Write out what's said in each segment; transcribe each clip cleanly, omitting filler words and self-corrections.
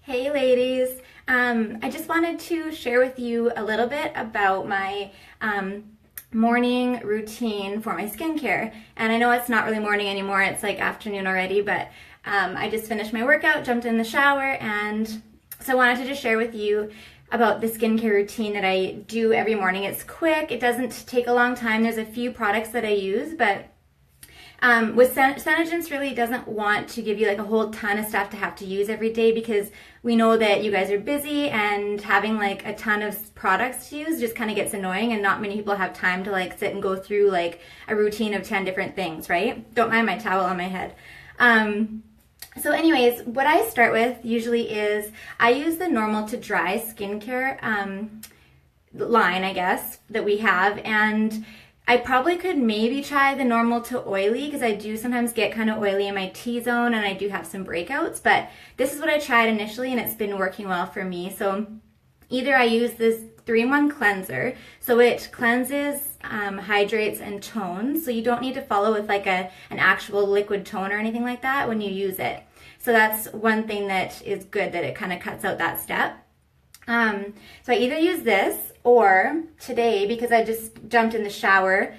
Hey ladies, I just wanted to share with you a little bit about my morning routine for my skincare. And I know it's not really morning anymore, it's like afternoon already, but I just finished my workout, jumped in the shower, and so I wanted to just share with you about the skincare routine that I do every morning. It's quick, it doesn't take a long time. There's a few products that I use, but with SeneGence really doesn't want to give you like a whole ton of stuff to have to use every day, because we know that you guys are busy and having like a ton of products to use just kind of gets annoying, and not many people have time to like sit and go through like a routine of 10 different things, right? Don't mind my towel on my head. So anyways, what I start with usually is I use the normal to dry skincare line, I guess, that we have, and I probably could maybe try the normal to oily, because I do sometimes get kind of oily in my T-zone and I do have some breakouts, but this is what I tried initially and it's been working well for me. So either I use this 3-in-1 cleanser, so it cleanses, hydrates, and tones, so you don't need to follow with like an actual liquid tone or anything like that when you use it. So that's one thing that is good, that it kind of cuts out that step. So I either use this, or today, because I just jumped in the shower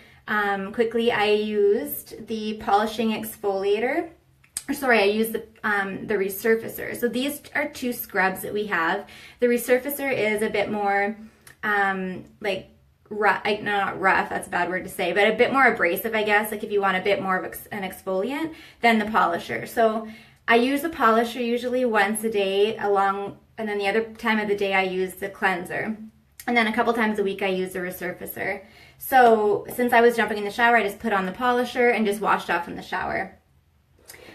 quickly, I used the polishing exfoliator. Or sorry, I used the resurfacer. So these are two scrubs that we have. The resurfacer is a bit more like rough, no, not rough, that's a bad word to say, but a bit more abrasive, I guess, like if you want a bit more of an exfoliant than the polisher. So I use the polisher usually once a day and then the other time of the day I use the cleanser. And then a couple times a week I use the resurfacer. So since I was jumping in the shower, I just put on the polisher and just washed off in the shower.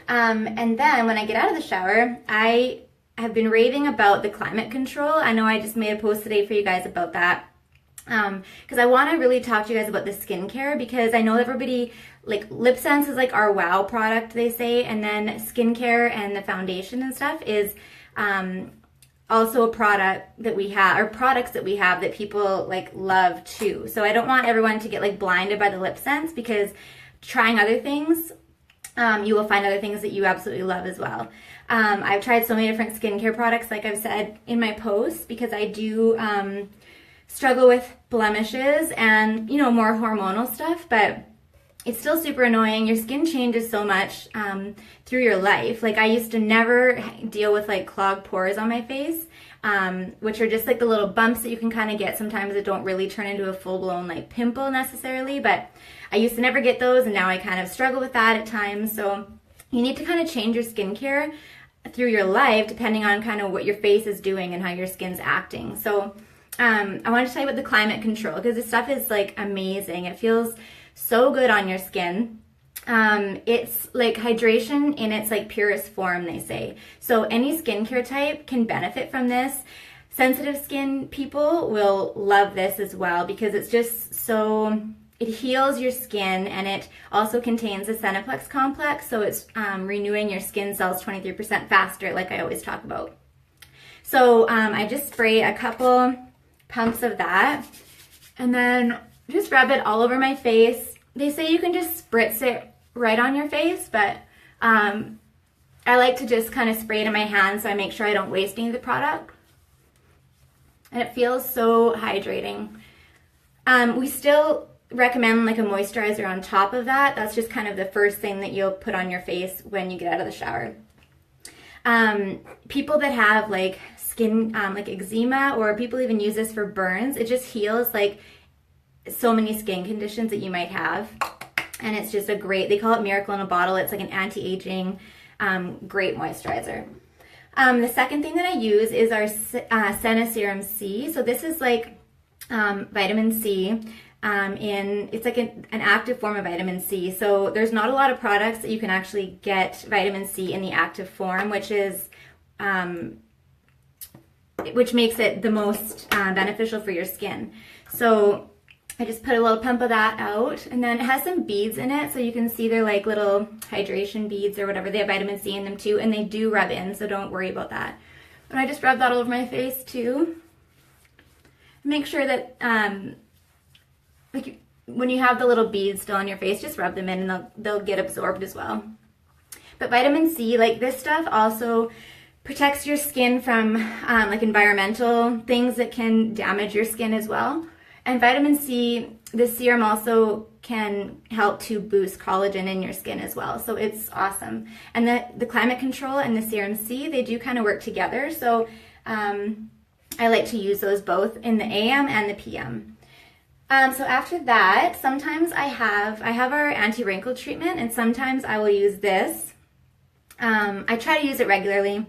And then when I get out of the shower, I have been raving about the climate control. I know I just made a post today for you guys about that. Because I want to really talk to you guys about the skincare, because I know everybody, like Lip Sense is like our wow product, they say, and then skincare and the foundation and stuff is also a product that we have, or products that we have that people like love too. So I don't want everyone to get like blinded by the Lip Sense, because trying other things, you will find other things that you absolutely love as well. I've tried so many different skincare products, like I've said in my posts, because I do struggle with blemishes and, you know, more hormonal stuff, but it's still super annoying. Your skin changes so much through your life. Like I used to never deal with like clogged pores on my face, which are just like the little bumps that you can kind of get sometimes that don't really turn into a full-blown like pimple necessarily, but I used to never get those, and now I kind of struggle with that at times. So you need to kind of change your skincare through your life depending on kind of what your face is doing and how your skin's acting. So I wanted to tell you about the climate control, because this stuff is like amazing. It feels so good on your skin. It's like hydration in its like purest form, they say. So any skincare type can benefit from this. Sensitive skin people will love this as well, because it's just so, it heals your skin, and it also contains the SenePlex Complex, so it's renewing your skin cells 23% faster, like I always talk about. So I just spray a couple pumps of that, and then just rub it all over my face. They say you can just spritz it right on your face, but I like to just kind of spray it in my hands, so I make sure I don't waste any of the product. And it feels so hydrating. We still recommend like a moisturizer on top of that. That's just kind of the first thing that you'll put on your face when you get out of the shower. People that have like skin, like eczema, or people even use this for burns, it just heals like so many skin conditions that you might have. And it's just a great, they call it miracle in a bottle. It's like an anti-aging, great moisturizer. The second thing that I use is our Serum C. So this is like vitamin C. It's like an active form of vitamin C. So there's not a lot of products that you can actually get vitamin C in the active form, which is which makes it the most beneficial for your skin. So I just put a little pump of that out, and then it has some beads in it, so you can see they're like little hydration beads or whatever. They have vitamin C in them too, and they do rub in, so don't worry about that. But I just rub that all over my face too. Make sure that like when you have the little beads still on your face, just rub them in and they'll get absorbed as well. But vitamin C, like this stuff also protects your skin from like environmental things that can damage your skin as well. And vitamin C, this serum also can help to boost collagen in your skin as well. So it's awesome. And the Climate Control and the Serum C, they do kind of work together. So I like to use those both in the AM and the PM. So after that, sometimes I have our Anti-Wrinkle Treatment, and sometimes I will use this. I try to use it regularly,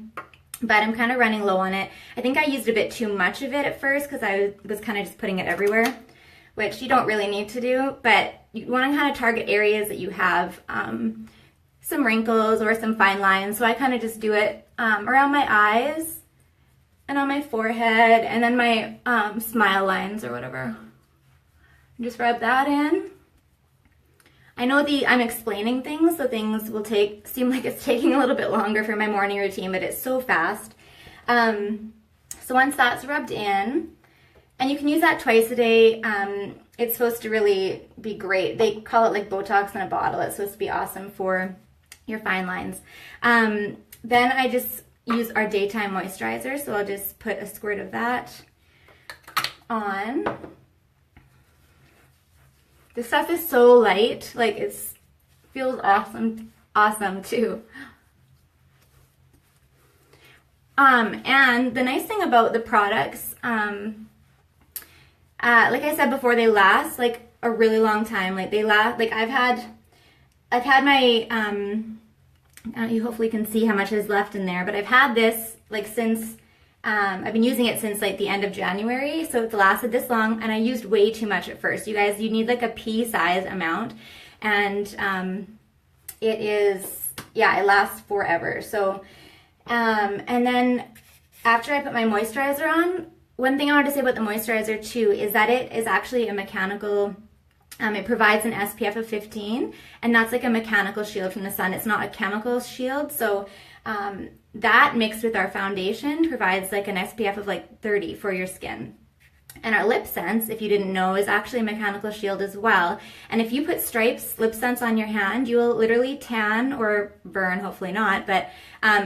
but I'm kind of running low on it. I think I used a bit too much of it at first because I was kind of just putting it everywhere, which you don't really need to do, but you want to kind of target areas that you have some wrinkles or some fine lines. So I kind of just do it around my eyes and on my forehead and then my smile lines or whatever. Just rub that in. I know I'm explaining things, so things will seem like it's taking a little bit longer for my morning routine, but it's so fast. So once that's rubbed in, and you can use that twice a day, it's supposed to really be great. They call it like Botox in a bottle. It's supposed to be awesome for your fine lines. Then I just use our daytime moisturizer, so I'll just put a squirt of that on. This stuff is so light, like it feels awesome too. And the nice thing about the products, like I said before, they last like a really long time. Like they last, like I've had my, you hopefully can see how much is left in there, but I've had this like since, I've been using it since like the end of January, so it's lasted this long, and I used way too much at first. You guys, you need like a pea size amount, and it lasts forever. So, and then after I put my moisturizer on, one thing I wanted to say about the moisturizer too is that it is actually a mechanical, it provides an SPF of 15, and that's like a mechanical shield from the sun. It's not a chemical shield, so that mixed with our foundation provides like an SPF of like 30 for your skin. And our lip sense, if you didn't know, is actually a mechanical shield as well. And if you put Stripes lip sense on your hand, you will literally tan or burn, hopefully not, but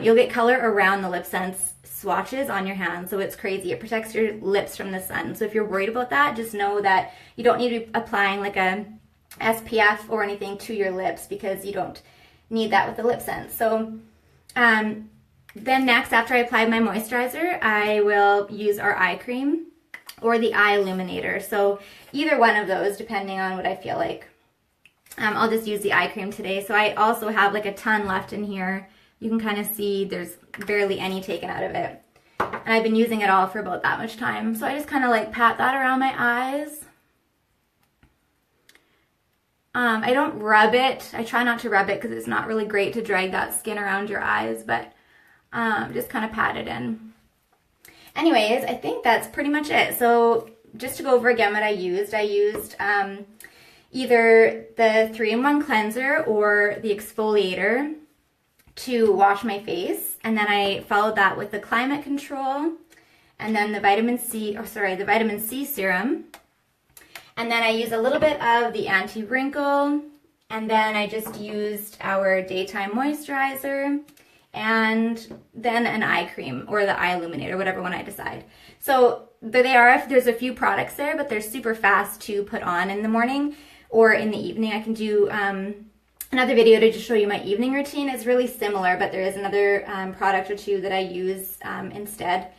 you'll get color around the lip sense swatches on your hand. So it's crazy. It protects your lips from the sun. So if you're worried about that, just know that you don't need to be applying like a SPF or anything to your lips, because you don't need that with the lip sense. So then next, after I apply my moisturizer, I will use our eye cream or the eye illuminator. So either one of those, depending on what I feel like. I'll just use the eye cream today. So I also have like a ton left in here. You can kind of see there's barely any taken out of it. And I've been using it all for about that much time. So I just kind of like pat that around my eyes. I don't rub it. I try not to rub it because it's not really great to drag that skin around your eyes, but just kind of pat it in. Anyways, I think that's pretty much it. So just to go over again what I used either the 3-in-1 cleanser or the exfoliator to wash my face, and then I followed that with the Climate Control, and then the vitamin C serum, and then I used a little bit of the anti-wrinkle, and then I just used our daytime moisturizer, and then an eye cream or the eye illuminator, whatever one I decide. So there's a few products there, but they're super fast to put on in the morning or in the evening. I can do another video to just show you my evening routine. It's really similar, but there is another product or two that I use instead.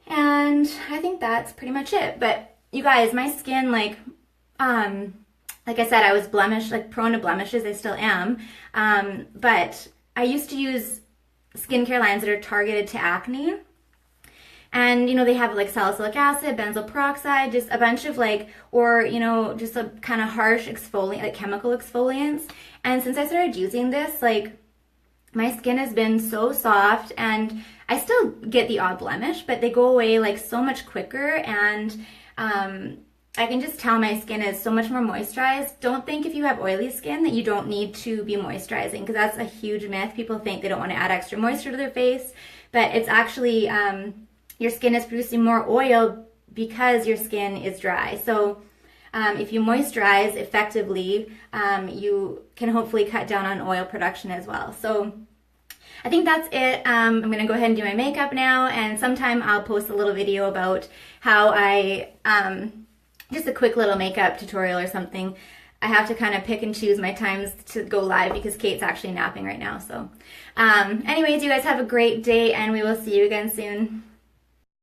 And I think that's pretty much it. But you guys, my skin, like I said, I was prone to blemishes. I still am. But I used to use skincare lines that are targeted to acne. And, you know, they have like salicylic acid, benzoyl peroxide, just a bunch of like, or, you know, just a kind of harsh exfoliant, like chemical exfoliants. And since I started using this, like my skin has been so soft, and I still get the odd blemish, but they go away like so much quicker. And I can just tell my skin is so much more moisturized. Don't think if you have oily skin that you don't need to be moisturizing, because that's a huge myth. People think they don't want to add extra moisture to their face, but it's actually, your skin is producing more oil because your skin is dry. So if you moisturize effectively, you can hopefully cut down on oil production as well. So I think that's it. I'm gonna go ahead and do my makeup now, and sometime I'll post a little video about how I, just a quick little makeup tutorial or something. I have to kind of pick and choose my times to go live because Kate's actually napping right now. So anyways, you guys have a great day, and we will see you again soon.